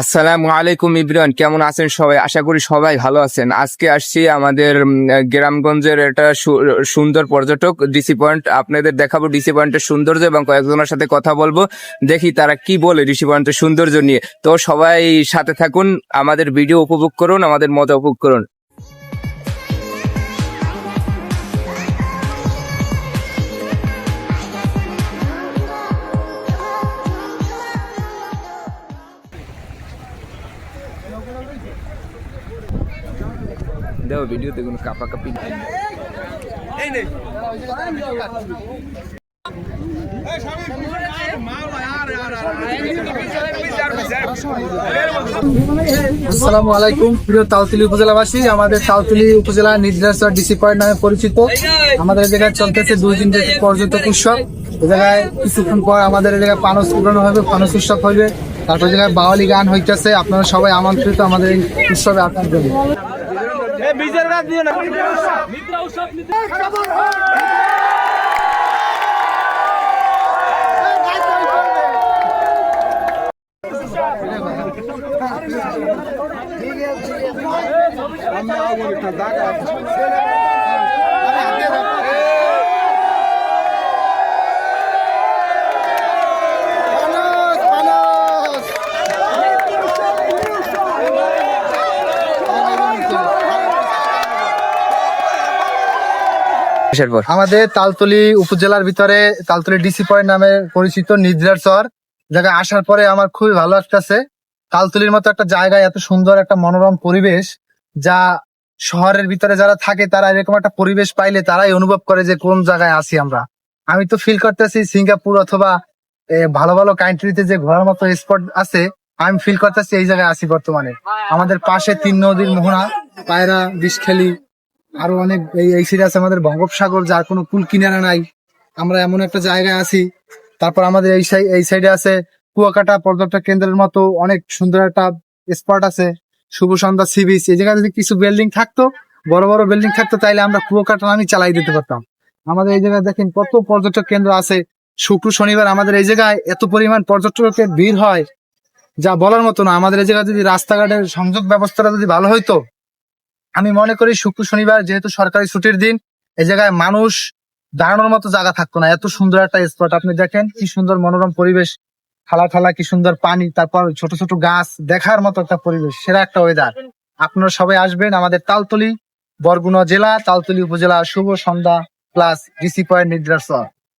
আসসালামু আলাইকুম ইব্রান, কেমন আছেন সবাই? আশা করি সবাই ভালো আছেন। আজকে আসছি আমাদের গ্রামগঞ্জের একটা সুন্দর পর্যটক ডিসি পয়েন্ট। আপনাদের দেখাবো ডিসি পয়েন্টের সৌন্দর্য এবং কয়েকজনের সাথে কথা বলবো, দেখি তারা কি বলে ডিসি পয়েন্টের সৌন্দর্য নিয়ে। তো সবাই সাথে থাকুন, আমাদের ভিডিও উপভোগ করুন, আমাদের মজা উপভোগ করুন। দেখো ভিডিওতে কোনো কাপাকাপি নাই। আসসালামু আলাইকুম প্রিয় তালতলী উপজেলাবাসী। আমাদের তালতলী উপজেলা নির্দেশক ডিসি পয়েন্ট নামে পরিচিত। আমাদের এই জায়গায় চলতেছে 2 দিন ধরে পর্যটক উৎসব। এই জায়গায় কিছুক্ষণ পর আমাদের এই জায়গায় ফানুস উড়ানো হবে, ফানুস উৎসব হইবে। তারপর জায়গায় বাওয়ালি গান হইতেছে। আপনারা সবাই আমন্ত্রিত আমাদের এই উৎসবে আপনার জন্য। আমাদের তালতলী উপজেলার ভিতরে তালতলী ডিসি পয়েন্ট নামে পরিচিত নিদ্রার চর জায়গায় আসার পরে আমার খুবই ভালো লাগতেছে। তালতলীর মতো একটা জায়গায় এত সুন্দর একটা মনোরম পরিবেশ, যা শহরের ভিতরে যারা থাকে তারা এরকম একটা পরিবেশ পাইলে তারাই অনুভব করে যে কোন জায়গায় আছি আমরা। আমি তো ফিল করতেছি সিঙ্গাপুর অথবা ভালো ভালো কান্ট্রিতে যে ঘোরার মতো স্পট আছে, আমি ফিল করতেছি এই জায়গায় আছি বর্তমানে। আমাদের পাশে 3 নদীর মোহনা, পায়রা, বিষখেলি, আরো অনেক এই সাইডে আছে আমাদের বঙ্গোপসাগর, যার কোনো কুল কিনারা নাই। আমরা এমন একটা জায়গায় আছি। তারপর আমাদের এই সাইডে আছে কুয়াকাটা পর্যটক কেন্দ্রের মতো অনেক সুন্দর একটা স্পট আছে, শুভ সন্ধ্যা সি বিচ। এই জায়গায় যদি কিছু বিল্ডিং থাকতো, বড় বড় বিল্ডিং থাকতো, তাইলে আমরা কুয়াকাটা আমি চালাই দিতে পারতাম। আমাদের এই জায়গায় দেখেন কত পর্যটক কেন্দ্র আছে। শুক্র শনিবার আমাদের এই জায়গায় এত পরিমাণ পর্যটকের ভিড় হয়, যা বলার মতো না। আমাদের এই জায়গায় যদি রাস্তাঘাটের সংযোগ ব্যবস্থাটা যদি ভালো হইতো, আমি মনে করি শুক্র শনিবার যেহেতু সরকারি ছুটির দিন, এই জায়গায় মানুষ দাঁড়ানোর মতো জায়গা থাকতো না। এত সুন্দর একটা স্পট, আপনি দেখেন কি সুন্দর মনোরম পরিবেশ, খালা খালা কি সুন্দর পানি, তারপর ছোট ছোট গাছ, দেখার মতো একটা পরিবেশ, সেরা একটা ওয়েদার। আপনারা সবাই আসবেন আমাদের তালতলী, বরগুনা জেলা, তালতলী উপজেলা, শুভ সন্ধ্যা প্লাস ডিসি পয়েন্ট নিদ্রার চর।